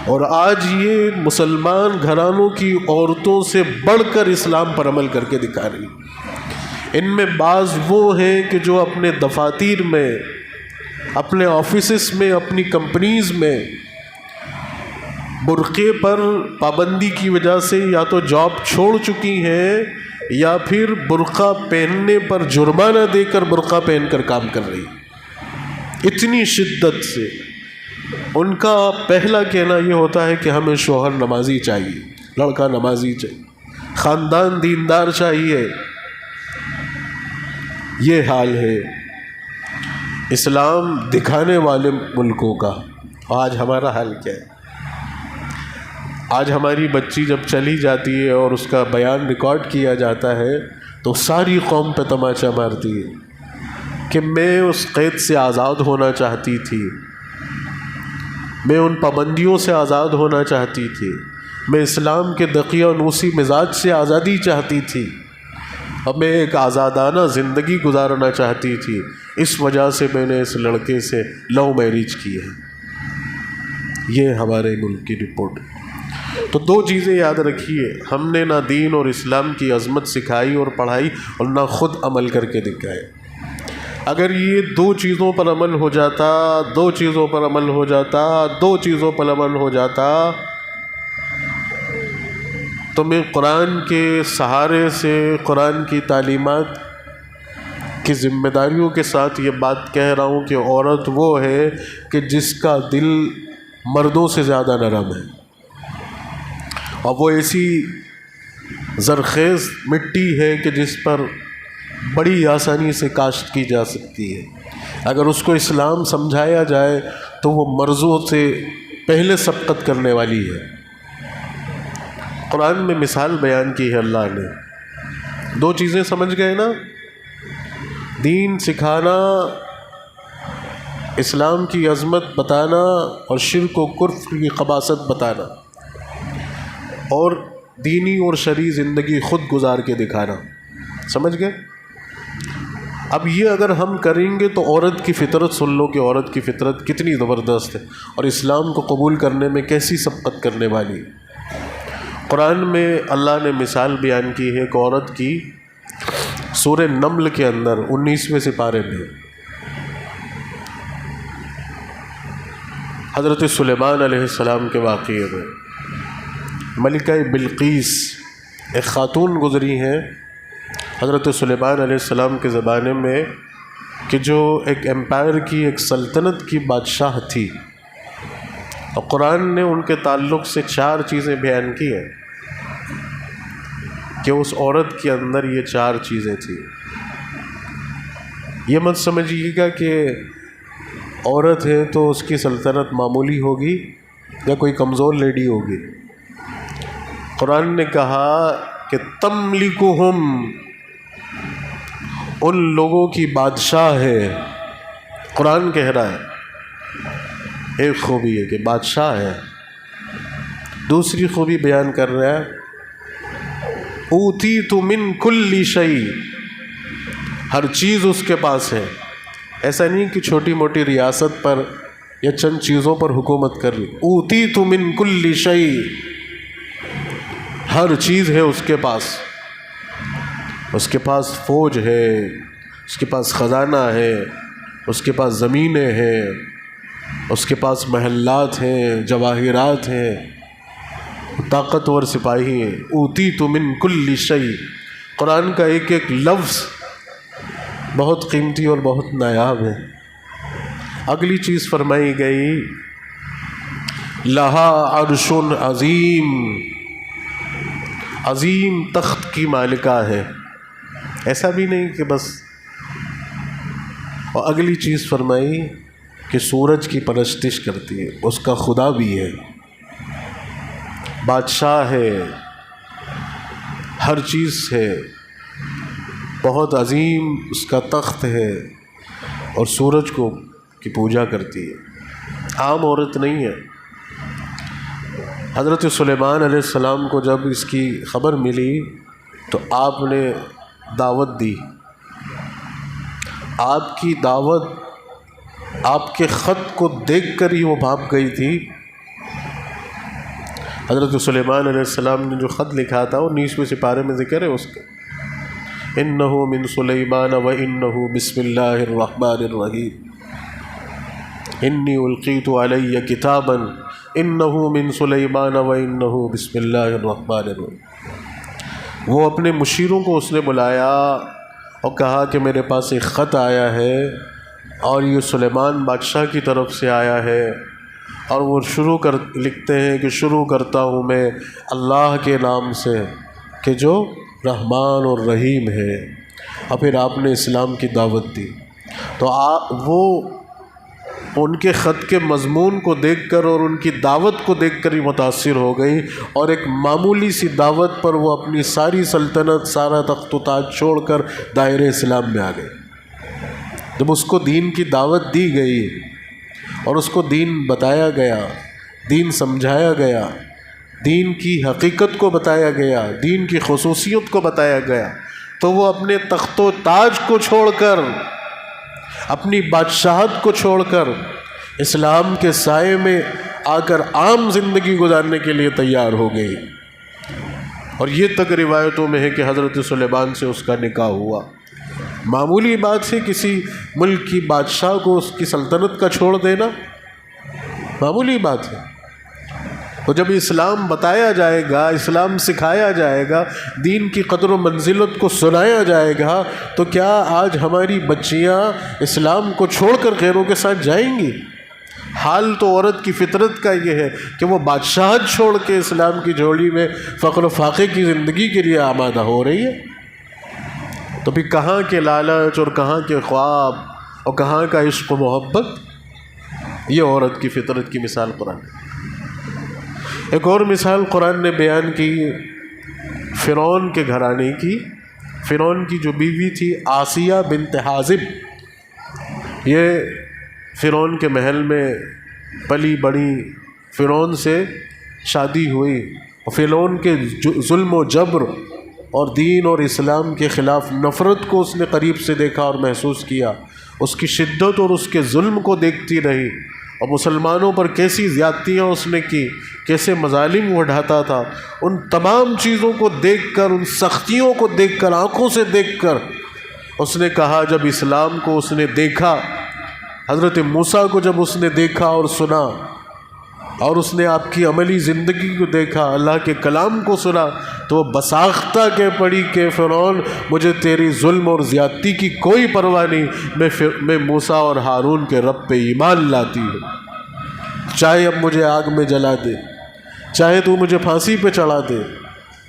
اور آج یہ مسلمان گھرانوں کی عورتوں سے بڑھ کر اسلام پر عمل کر کے دکھا رہی۔ ان میں بعض وہ ہیں کہ جو اپنے دفاتر میں، اپنے آفیسز میں، اپنی کمپنیز میں برقعے پر پابندی کی وجہ سے یا تو جاب چھوڑ چکی ہیں یا پھر برقع پہننے پر جرمانہ دے کر برقع پہن کر کام کر رہی۔ اتنی شدت سے ان کا پہلا کہنا یہ ہوتا ہے کہ ہمیں شوہر نمازی چاہیے، لڑکا نمازی چاہیے، خاندان دیندار چاہیے۔ یہ حال ہے اسلام دکھانے والے ملکوں کا۔ آج ہمارا حال کیا ہے؟ آج ہماری بچی جب چلی جاتی ہے اور اس کا بیان ریکارڈ کیا جاتا ہے تو ساری قوم پہ تماچا مارتی ہے کہ میں اس قید سے آزاد ہونا چاہتی تھی، میں ان پابندیوں سے آزاد ہونا چاہتی تھی، میں اسلام کے دقیانوسی مزاج سے آزادی چاہتی تھی، اور میں ایک آزادانہ زندگی گزارنا چاہتی تھی۔ اس وجہ سے میں نے اس لڑکے سے لو میرج کی ہے۔ یہ ہمارے ملک کی رپورٹ۔ تو 2 چیزیں یاد رکھیے، ہم نے نہ دین اور اسلام کی عظمت سکھائی اور پڑھائی اور نہ خود عمل کر کے دکھائے۔ اگر یہ 2 چیزوں پر عمل ہو جاتا، 2 چیزوں پر عمل ہو جاتا، 2 چیزوں پر عمل ہو جاتا، تو میں قرآن کے سہارے سے، قرآن کی تعلیمات کی ذمہ داریوں کے ساتھ یہ بات کہہ رہا ہوں کہ عورت وہ ہے کہ جس کا دل مردوں سے زیادہ نرم ہے، اور وہ ایسی زرخیز مٹی ہے کہ جس پر بڑی آسانی سے کاشت کی جا سکتی ہے۔ اگر اس کو اسلام سمجھایا جائے تو وہ مرضوں سے پہلے سبقت کرنے والی ہے۔ قرآن میں مثال بیان کی ہے اللہ نے۔ 2 چیزیں سمجھ گئے نا، دین سکھانا، اسلام کی عظمت بتانا اور شرک و کفر کی خباثت بتانا، اور دینی اور شرعی زندگی خود گزار کے دکھانا۔ سمجھ گئے؟ اب یہ اگر ہم کریں گے تو عورت کی فطرت سن لو کہ عورت کی فطرت کتنی زبردست ہے اور اسلام کو قبول کرنے میں کیسی سبقت کرنے والی۔ قرآن میں اللہ نے مثال بیان کی ہے ایک عورت کی، سورہ نمل کے اندر 19ویں سپارے میں حضرت سلیمان علیہ السلام کے واقعے میں ملکہ بلقیس ایک خاتون گزری ہیں حضرت سلیمان علیہ السلام کے زمانے میں، کہ جو ایک امپائر کی، ایک سلطنت کی بادشاہ تھی، اور قرآن نے ان کے تعلق سے 4 چیزیں بیان کی ہیں کہ اس عورت کے اندر یہ 4 چیزیں تھیں۔ یہ مت سمجھیے گا کہ عورت ہے تو اس کی سلطنت معمولی ہوگی یا کوئی کمزور لیڈی ہوگی۔ قرآن نے کہا کہ تملکہم، ان لوگوں کی بادشاہ ہے۔ قرآن کہہ رہا ہے، ایک خوبی ہے کہ بادشاہ ہے۔ دوسری خوبی بیان کر رہا ہے، اوتیت من کل شیء، ہر چیز اس کے پاس ہے۔ ایسا نہیں کہ چھوٹی موٹی ریاست پر یا چند چیزوں پر حکومت کر رہی، اوتیت من کل شیء، ہر چیز ہے اس کے پاس۔ اس کے پاس فوج ہے، اس کے پاس خزانہ ہے، اس کے پاس زمینیں ہیں، اس کے پاس محلات ہیں، جواہرات ہیں، طاقتور سپاہی ہیں۔ اوتیت من کل شیء، قرآن کا ایک ایک لفظ بہت قیمتی اور بہت نایاب ہے۔ اگلی چیز فرمائی گئی، لہا عرش عظیم، عظیم تخت کی مالکہ ہے۔ ایسا بھی نہیں کہ بس، اور اگلی چیز فرمائی کہ سورج کی پرستش کرتی ہے، اس کا خدا بھی ہے، بادشاہ ہے، ہر چیز ہے، بہت عظیم اس کا تخت ہے، اور سورج کو کی پوجا کرتی ہے، عام عورت نہیں ہے۔ حضرت سلیمان علیہ السلام کو جب اس کی خبر ملی تو آپ نے دعوت دی۔ آپ کی دعوت، آپ کے خط کو دیکھ کر ہی وہ بھاگ گئی تھی۔ حضرت سلیمان علیہ السلام نے جو خط لکھا تھا وہ 19ویں سپارے میں ذکر ہے اس کا، انہ من سلیمان و انہ بسم اللہ الرحمن الرحیم، انی القیت علی کتابا انہ من سلیمان و انہ بسم اللہ الرحمن الرحیم۔ وہ اپنے مشیروں کو اس نے بلایا اور کہا کہ میرے پاس ایک خط آیا ہے اور یہ سلیمان بادشاہ کی طرف سے آیا ہے، اور وہ لکھتے ہیں کہ شروع کرتا ہوں میں اللہ کے نام سے کہ جو رحمان اور رحیم ہے۔ اور پھر آپ نے اسلام کی دعوت دی، تو وہ ان کے خط کے مضمون کو دیکھ کر اور ان کی دعوت کو دیکھ کر ہی متاثر ہو گئی، اور ایک معمولی سی دعوت پر وہ اپنی ساری سلطنت، سارا تخت و تاج چھوڑ کر دائرہ اسلام میں آ گئے۔ جب اس کو دین کی دعوت دی گئی اور اس کو دین بتایا گیا، دین سمجھایا گیا، دین کی حقیقت کو بتایا گیا، دین کی خصوصیت کو بتایا گیا، تو وہ اپنے تخت و تاج کو چھوڑ کر، اپنی بادشاہت کو چھوڑ کر اسلام کے سائے میں آ کر عام زندگی گزارنے کے لیے تیار ہو گئی۔ اور یہ تک روایتوں میں ہے کہ حضرت سلیمان سے اس کا نکاح ہوا۔ معمولی بات ہے کسی ملک کی بادشاہ کو اس کی سلطنت کا چھوڑ دینا، معمولی بات ہے۔ تو جب اسلام بتایا جائے گا، اسلام سکھایا جائے گا، دین کی قدر و منزلت کو سنایا جائے گا، تو کیا آج ہماری بچیاں اسلام کو چھوڑ کر غیروں کے ساتھ جائیں گی؟ حال تو عورت کی فطرت کا یہ ہے کہ وہ بادشاہت چھوڑ کے اسلام کی جھولی میں فقر و فاقے کی زندگی کے لیے آمادہ ہو رہی ہے۔ تو پھر کہاں کے لالچ اور کہاں کے خواب اور کہاں کا عشق و محبت؟ یہ عورت کی فطرت کی مثال قرآن ہے۔ ایک اور مثال قرآن نے بیان کی فرعون کے گھرانے کی۔ فرعون کی جو بیوی تھی آسیہ بنت حازب، یہ فرعون کے محل میں پلی بڑی، فرعون سے شادی ہوئی، اور فرعون کے ظلم و جبر اور دین اور اسلام کے خلاف نفرت کو اس نے قریب سے دیکھا اور محسوس کیا، اس کی شدت اور اس کے ظلم کو دیکھتی رہی، اور مسلمانوں پر کیسی زیادتیاں اس نے کی، کیسے مظالم وہ ڈھاتا تھا، ان تمام چیزوں کو دیکھ کر، ان سختیوں کو دیکھ کر، آنکھوں سے دیکھ کر اس نے کہا، جب اسلام کو اس نے دیکھا، حضرت موسیٰ کو جب اس نے دیکھا اور سنا، اور اس نے آپ کی عملی زندگی کو دیکھا، اللہ کے کلام کو سنا، تو وہ بساختہ کہہ پڑی کہ فرعون مجھے تیری ظلم اور زیادتی کی کوئی پرواہ نہیں، میں موسیٰ اور ہارون کے رب پہ ایمان لاتی ہوں، چاہے اب مجھے آگ میں جلا دے، چاہے تو مجھے پھانسی پہ چڑھا دے،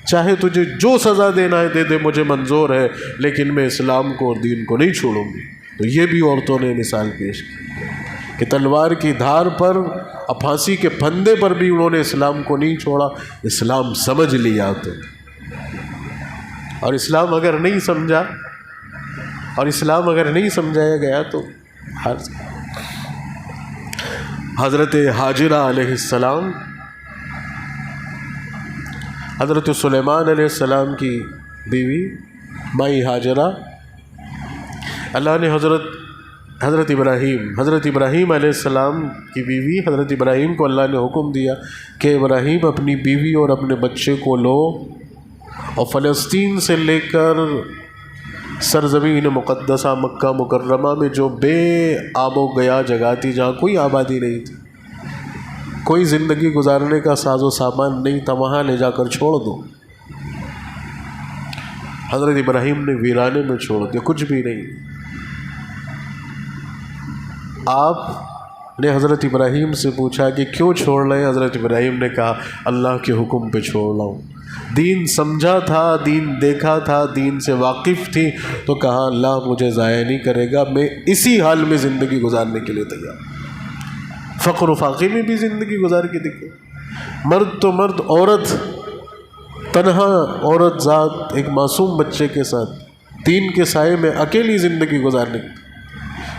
چاہے تجھے جو سزا دینا ہے دے دے، مجھے منظور ہے، لیکن میں اسلام کو اور دین کو نہیں چھوڑوں گی۔ تو یہ بھی عورتوں نے مثال پیش کی کہ تلوار کی دھار پر اور پھانسی کے پھندے پر بھی انہوں نے اسلام کو نہیں چھوڑا، اسلام سمجھ لیا تو۔ اور اسلام اگر نہیں سمجھا، اور اسلام اگر نہیں سمجھایا گیا تو حضرت ہاجرہ علیہ السلام حضرت سلیمان علیہ السلام کی بیوی مائی ہاجرہ، اللہ نے حضرت ابراہیم علیہ السلام کی بیوی حضرت ابراہیم کو اللہ نے حکم دیا کہ ابراہیم اپنی بیوی اور اپنے بچے کو لو اور فلسطین سے لے کر سرزمین مقدسہ مکہ مکرمہ میں جو بے آب و گیا جگہ تھی، جہاں کوئی آبادی نہیں تھی، کوئی زندگی گزارنے کا ساز و سامان نہیں تھا، وہاں لے جا کر چھوڑ دو۔ حضرت ابراہیم نے ویرانے میں چھوڑ دیا، کچھ بھی نہیں۔ آپ نے حضرت ابراہیم سے پوچھا کہ کیوں چھوڑ رہے ہیں؟ حضرت ابراہیم نے کہا اللہ کے حکم پہ چھوڑ رہا ہوں۔ دین سمجھا تھا، دین دیکھا تھا، دین سے واقف تھی، تو کہا اللہ مجھے ضائع نہیں کرے گا، میں اسی حال میں زندگی گزارنے کے لیے تیار، فقر و فاقے میں بھی زندگی گزار کے دکھے۔ مرد تو مرد، عورت تنہا عورت ذات ایک معصوم بچے کے ساتھ دین کے سائے میں اکیلی زندگی گزارنے کی،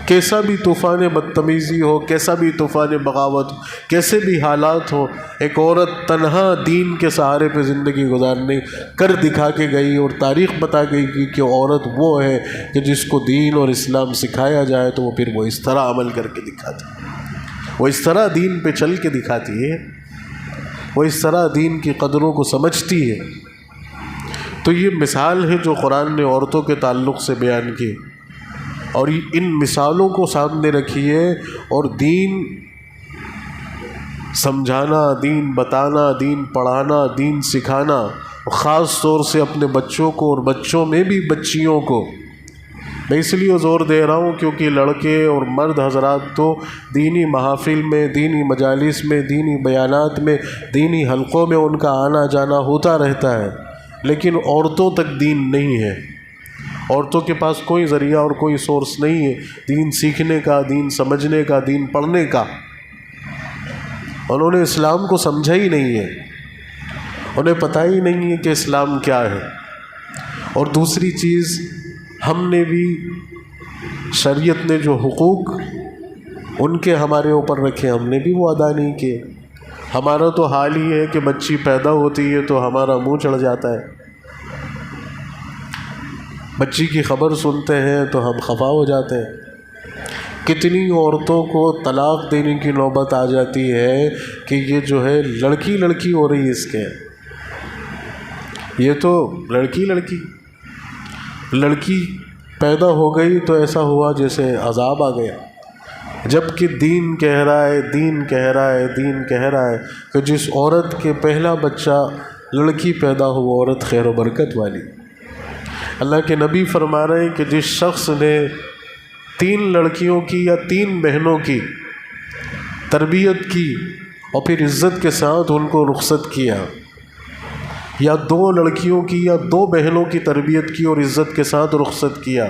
کیسا بھی طوفان بدتمیزی ہو، کیسا بھی طوفان بغاوت ہو، کیسے بھی حالات ہو، ایک عورت تنہا دین کے سہارے پہ زندگی گزارنے کر دکھا کے گئی، اور تاریخ بتا گئی کہ عورت وہ ہے کہ جس کو دین اور اسلام سکھایا جائے تو وہ پھر وہ اس طرح عمل کر کے دکھاتی ہے، وہ اس طرح دین پہ چل کے دکھاتی ہے، وہ اس طرح دین کی قدروں کو سمجھتی ہے۔ تو یہ مثال ہے جو قرآن نے عورتوں کے تعلق سے بیان کی، اور ان مثالوں کو سامنے رکھیے، اور دین سمجھانا، دین بتانا، دین پڑھانا، دین سکھانا، خاص طور سے اپنے بچوں کو، اور بچوں میں بھی بچیوں کو۔ میں اس لیے زور دے رہا ہوں کیونکہ لڑکے اور مرد حضرات تو دینی محافل میں، دینی مجالس میں، دینی بیانات میں، دینی حلقوں میں ان کا آنا جانا ہوتا رہتا ہے، لیکن عورتوں تک دین نہیں ہے۔ عورتوں کے پاس کوئی ذریعہ اور کوئی سورس نہیں ہے دین سیکھنے کا، دین سمجھنے کا، دین پڑھنے کا۔ انہوں نے اسلام کو سمجھا ہی نہیں ہے، انہیں پتہ ہی نہیں ہے کہ اسلام کیا ہے۔ اور دوسری چیز، ہم نے بھی، شریعت نے جو حقوق ان کے ہمارے اوپر رکھے، ہم نے بھی وہ ادا نہیں کیے۔ ہمارا تو حال ہی ہے کہ بچی پیدا ہوتی ہے تو ہمارا منہ چڑھ جاتا ہے، بچی کی خبر سنتے ہیں تو ہم خفا ہو جاتے ہیں۔ کتنی عورتوں کو طلاق دینے کی نوبت آ جاتی ہے کہ یہ جو ہے لڑکی لڑکی ہو رہی ہے اس کے، یہ تو لڑکی پیدا ہو گئی تو ایسا ہوا جیسے عذاب آ گیا، جبکہ دین کہہ رہا ہے کہ جس عورت کے پہلا بچہ لڑکی پیدا ہو عورت خیر و برکت والی۔ اللہ کے نبی فرما رہے ہیں کہ جس شخص نے 3 لڑکیوں کی یا 3 بہنوں کی تربیت کی اور پھر عزت کے ساتھ ان کو رخصت کیا، یا 2 لڑکیوں کی یا 2 بہنوں کی تربیت کی اور عزت کے ساتھ رخصت کیا،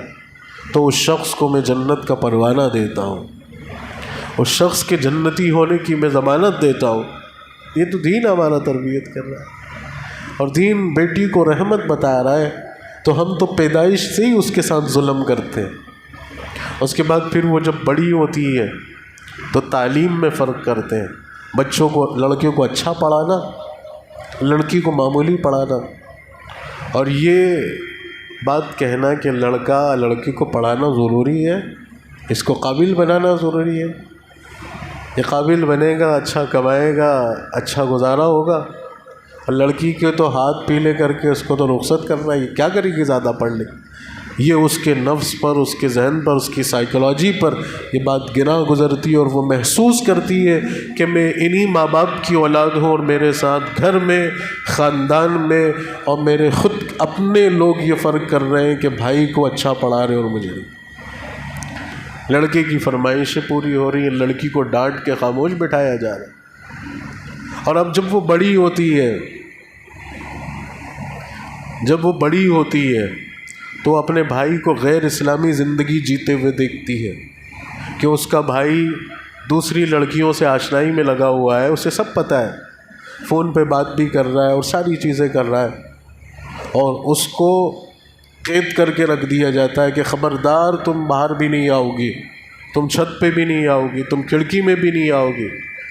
تو اس شخص کو میں جنت کا پروانہ دیتا ہوں، اس شخص کے جنتی ہونے کی میں ضمانت دیتا ہوں۔ یہ تو دین ہمارا تربیت کر رہا ہے، اور دین بیٹی کو رحمت بتا رہا ہے، تو ہم تو پیدائش سے ہی اس کے ساتھ ظلم کرتے ہیں۔ اس کے بعد پھر وہ جب بڑی ہوتی ہے تو تعلیم میں فرق کرتے ہیں، بچوں کو، لڑکیوں کو اچھا پڑھانا، لڑکی کو معمولی پڑھانا، اور یہ بات کہنا کہ لڑکا لڑکی کو پڑھانا ضروری ہے، اس کو قابل بنانا ضروری ہے، یہ قابل بنے گا، اچھا کمائے گا، اچھا گزارا ہوگا، اور لڑکی کے تو ہاتھ پیلے کر کے اس کو تو رخصت کرنا، یہ کیا کرے گی زیادہ پڑھ لے؟ یہ اس کے نفس پر، اس کے ذہن پر، اس کی سائیکالوجی پر یہ بات گراں گزرتی ہے، اور وہ محسوس کرتی ہے کہ میں انہی ماں باپ کی اولاد ہوں، اور میرے ساتھ گھر میں، خاندان میں، اور میرے خود اپنے لوگ یہ فرق کر رہے ہیں کہ بھائی کو اچھا پڑھا رہے اور مجھے نہیں۔ لڑکے کی فرمائشیں پوری ہو رہی ہیں، لڑکی کو ڈانٹ کے خاموش بٹھایا جا رہا ہے۔ اور اب جب وہ بڑی ہوتی ہے تو اپنے بھائی کو غیر اسلامی زندگی جیتے ہوئے دیکھتی ہے کہ اس کا بھائی دوسری لڑکیوں سے آشنائی میں لگا ہوا ہے، اسے سب پتہ ہے، فون پہ بات بھی کر رہا ہے اور ساری چیزیں کر رہا ہے، اور اس کو قید کر کے رکھ دیا جاتا ہے کہ خبردار تم باہر بھی نہیں آؤ گی، تم چھت پہ بھی نہیں آؤ گی، تم کھڑکی میں بھی نہیں آؤ گی،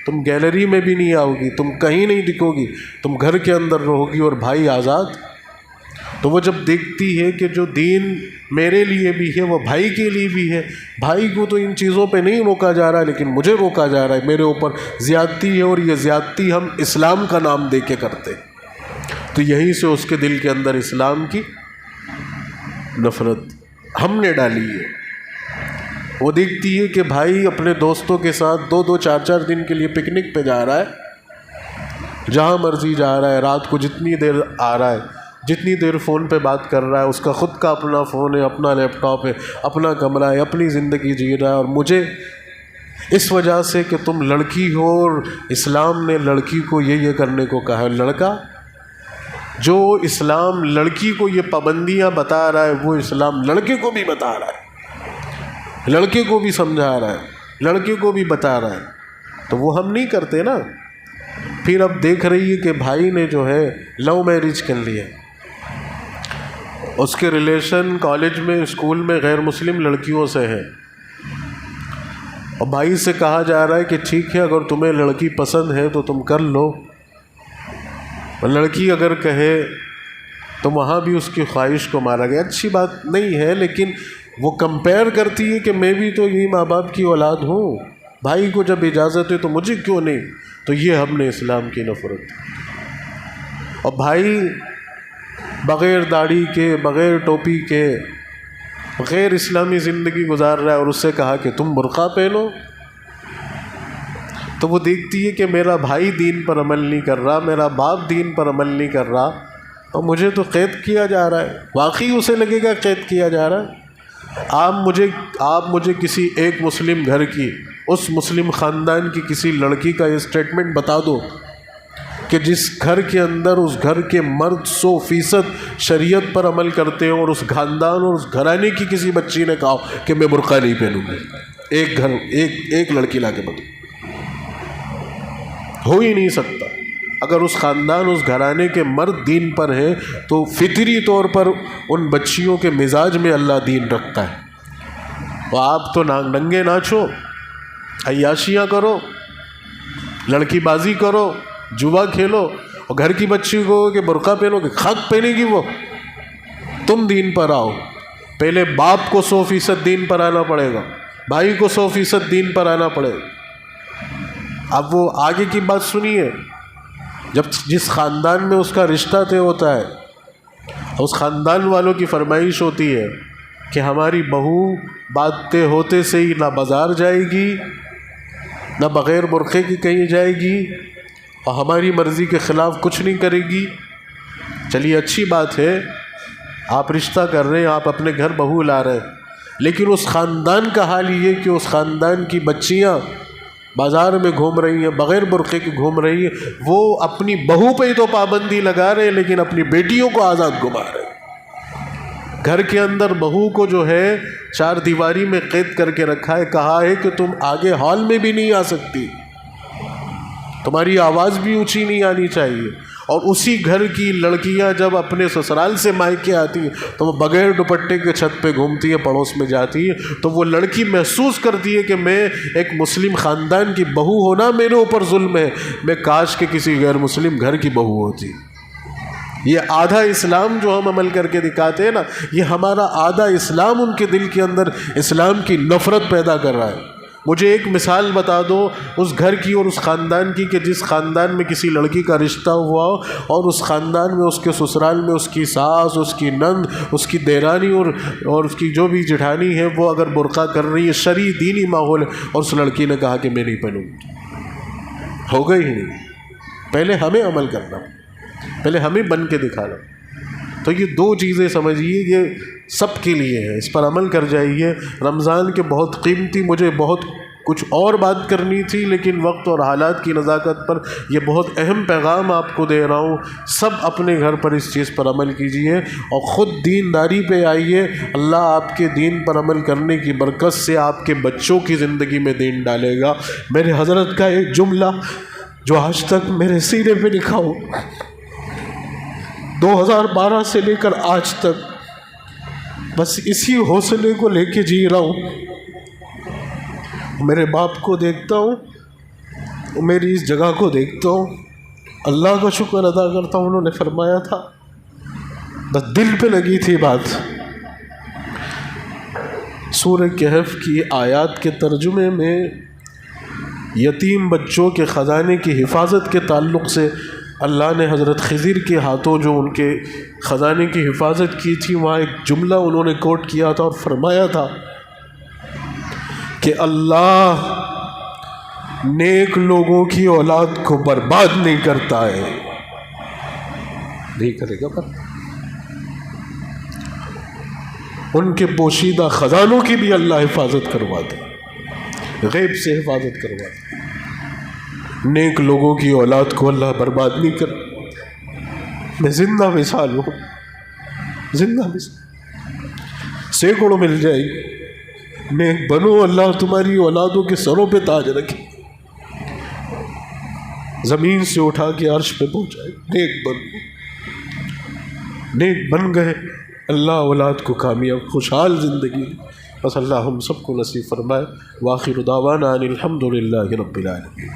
تم گیلری میں بھی نہیں آؤ گی، تم کہیں نہیں دکھو گی، تم گھر کے اندر رہو گی اور بھائی آزاد۔ تو وہ جب دیکھتی ہے کہ جو دین میرے لیے بھی ہے وہ بھائی کے لیے بھی ہے، بھائی کو تو ان چیزوں پہ نہیں روکا جا رہا ہے لیکن مجھے روکا جا رہا ہے، میرے اوپر زیادتی ہے، اور یہ زیادتی ہم اسلام کا نام دے کے کرتے، تو یہیں سے اس کے دل کے اندر اسلام کی نفرت ہم نے ڈالی ہے۔ وہ دیکھتی ہے کہ بھائی اپنے دوستوں کے ساتھ 2-2 4-4 دن کے لیے پکنک پہ جا رہا ہے، جہاں مرضی جا رہا ہے، رات کو جتنی دیر آ رہا ہے، جتنی دیر فون پہ بات کر رہا ہے، اس کا خود کا اپنا فون ہے، اپنا لیپ ٹاپ ہے، اپنا کمرہ ہے، اپنی زندگی جی رہا ہے، اور مجھے اس وجہ سے کہ تم لڑکی ہو اور اسلام نے لڑکی کو یہ کرنے کو کہا ہے۔ لڑکا جو اسلام لڑکی کو یہ پابندیاں بتا رہا ہے وہ اسلام لڑکے کو بھی بتا رہا ہے، لڑکے کو بھی سمجھا رہا ہے، لڑکے کو بھی بتا رہا ہے، تو وہ ہم نہیں کرتے نا۔ پھر اب دیکھ رہی ہے کہ بھائی نے جو ہے لو میرج کر لیا، اس کے ریلیشن کالج میں اسکول میں غیر مسلم لڑکیوں سے ہے، اور بھائی سے کہا جا رہا ہے کہ ٹھیک ہے اگر تمہیں لڑکی پسند ہے تو تم کر لو، لڑکی اگر کہے تو وہاں بھی اس کی خواہش کو مارا گیا۔ اچھی بات نہیں ہے، لیکن وہ کمپیئر کرتی ہے کہ میں بھی تو یہی ماں باپ کی اولاد ہوں، بھائی کو جب اجازت ہے تو مجھے کیوں نہیں، تو یہ ہم نے اسلام کی نفرت۔ اور بھائی بغیر داڑھی کے، بغیر ٹوپی کے، غیر اسلامی زندگی گزار رہا ہے، اور اس سے کہا کہ تم برقع پہنو، تو وہ دیکھتی ہے کہ میرا بھائی دین پر عمل نہیں کر رہا، میرا باپ دین پر عمل نہیں کر رہا، اور مجھے تو قید کیا جا رہا ہے۔ واقعی اسے لگے گا قید کیا جا رہا ہے۔ آپ مجھے کسی ایک مسلم گھر کی، اس مسلم خاندان کی کسی لڑکی کا یہ اسٹیٹمنٹ بتا دو کہ جس گھر کے اندر اس گھر کے مرد 100% شریعت پر عمل کرتے ہیں، اور اس خاندان اور اس گھرانے کی کسی بچی نے کہا کہ میں برقع نہیں پہنوں گی، ایک لڑکی لا کے بتاؤ، ہو ہی نہیں سکتا۔ اگر اس خاندان اس گھرانے کے مرد دین پر ہیں تو فطری طور پر ان بچیوں کے مزاج میں اللہ دین رکھتا ہے۔ اور آپ تو ننگے ناچو، عیاشیاں کرو، لڑکی بازی کرو، جوا کھیلو، اور گھر کی بچی کو کہ برقع پہنو، کہ خاک پہنے گی وہ۔ تم دین پر آؤ، پہلے باپ کو 100% دین پر آنا پڑے گا، بھائی کو 100% دین پر آنا پڑے گا۔ اب وہ آگے کی بات سنیے، جب جس خاندان میں اس کا رشتہ طے ہوتا ہے، اس خاندان والوں کی فرمائش ہوتی ہے کہ ہماری بہو بات طے ہوتے سے ہی نہ بازار جائے گی، نہ بغیر برقعے کی کہیں جائے گی، اور ہماری مرضی کے خلاف کچھ نہیں کرے گی۔ چلیے اچھی بات ہے، آپ رشتہ کر رہے ہیں، آپ اپنے گھر بہو لا رہے ہیں، لیکن اس خاندان کا حال یہ کہ اس خاندان کی بچیاں بازار میں گھوم رہی ہیں، بغیر برقعے کے گھوم رہی ہیں، وہ اپنی بہو پہ ہی تو پابندی لگا رہے ہیں لیکن اپنی بیٹیوں کو آزاد گھما رہے ہیں۔ گھر کے اندر بہو کو جو ہے 4 دیواری میں قید کر کے رکھا ہے، کہا ہے کہ تم آگے ہال میں بھی نہیں آ سکتی، تمہاری آواز بھی اونچی نہیں آنی چاہیے۔ اور اسی گھر کی لڑکیاں جب اپنے سسرال سے مائکے آتی ہیں تو وہ بغیر دوپٹے کے چھت پہ گھومتی ہے، پڑوس میں جاتی ہے، تو وہ لڑکی محسوس کرتی ہے کہ میں ایک مسلم خاندان کی بہو ہونا میرے اوپر ظلم ہے، میں کاش کہ کسی غیر مسلم گھر کی بہو ہوتی۔ یہ آدھا اسلام جو ہم عمل کر کے دکھاتے ہیں نا، یہ ہمارا آدھا اسلام ان کے دل کے اندر اسلام کی نفرت پیدا کر رہا ہے۔ مجھے ایک مثال بتا دو اس گھر کی اور اس خاندان کی کہ جس خاندان میں کسی لڑکی کا رشتہ ہوا ہو، اور اس خاندان میں اس کے سسرال میں اس کی ساس، اس کی نند، اس کی دیرانی اور اس کی جو بھی جٹھانی ہے وہ اگر برقع کر رہی ہے، شرعی دینی ماحول ہے، اور اس لڑکی نے کہا کہ میں نہیں پہنوں گی، ہو گئی ہی نہیں۔ پہلے ہمیں عمل کرنا، پہلے ہمیں بن کے دکھانا۔ تو یہ 2 چیزیں سمجھیے، یہ سب کے لیے ہے، اس پر عمل کر جائیے۔ رمضان کے بہت قیمتی، مجھے بہت کچھ اور بات کرنی تھی لیکن وقت اور حالات کی نزاکت پر یہ بہت اہم پیغام آپ کو دے رہا ہوں۔ سب اپنے گھر پر اس چیز پر عمل کیجئے اور خود دینداری پہ آئیے۔ اللہ آپ کے دین پر عمل کرنے کی برکت سے آپ کے بچوں کی زندگی میں دین ڈالے گا۔ میرے حضرت کا ایک جملہ جو آج تک میرے سینے پہ لکھا ہو، 2012 سے لے کر آج تک بس اسی حوصلے کو لے کے جی رہا ہوں۔ میرے باپ کو دیکھتا ہوں میری اس جگہ کو دیکھتا ہوں، اللہ کا شکر ادا کرتا ہوں، انہوں نے فرمایا تھا، بس دل پہ لگی تھی بات۔ سورہ کہف کی آیات کے ترجمے میں یتیم بچوں کے خزانے کی حفاظت کے تعلق سے اللہ نے حضرت خضر کے ہاتھوں جو ان کے خزانے کی حفاظت کی تھی، وہاں ایک جملہ انہوں نے کوٹ کیا تھا اور فرمایا تھا کہ اللہ نیک لوگوں کی اولاد کو برباد نہیں کرتا ہے، نہیں کرے گا، پر ان کے پوشیدہ خزانوں کی بھی اللہ حفاظت کروا دے، غیب سے حفاظت کروا دے۔ نیک لوگوں کی اولاد کو اللہ برباد نہیں کر۔ میں زندہ مثال ہوں، زندہ مثال، سینکڑوں مل جائے گی، نیک بنو، اللہ تمہاری اولادوں کے سروں پہ تاج رکھے، زمین سے اٹھا کے عرش پہ پہنچائے۔ نیک بنو، نیک بن گئے، اللہ اولاد کو کامیاب خوشحال زندگی دے۔ بس اللہ ہم سب کو نصیب فرمائے۔ وآخر دعوانا ان الحمد للہ رب العالمین۔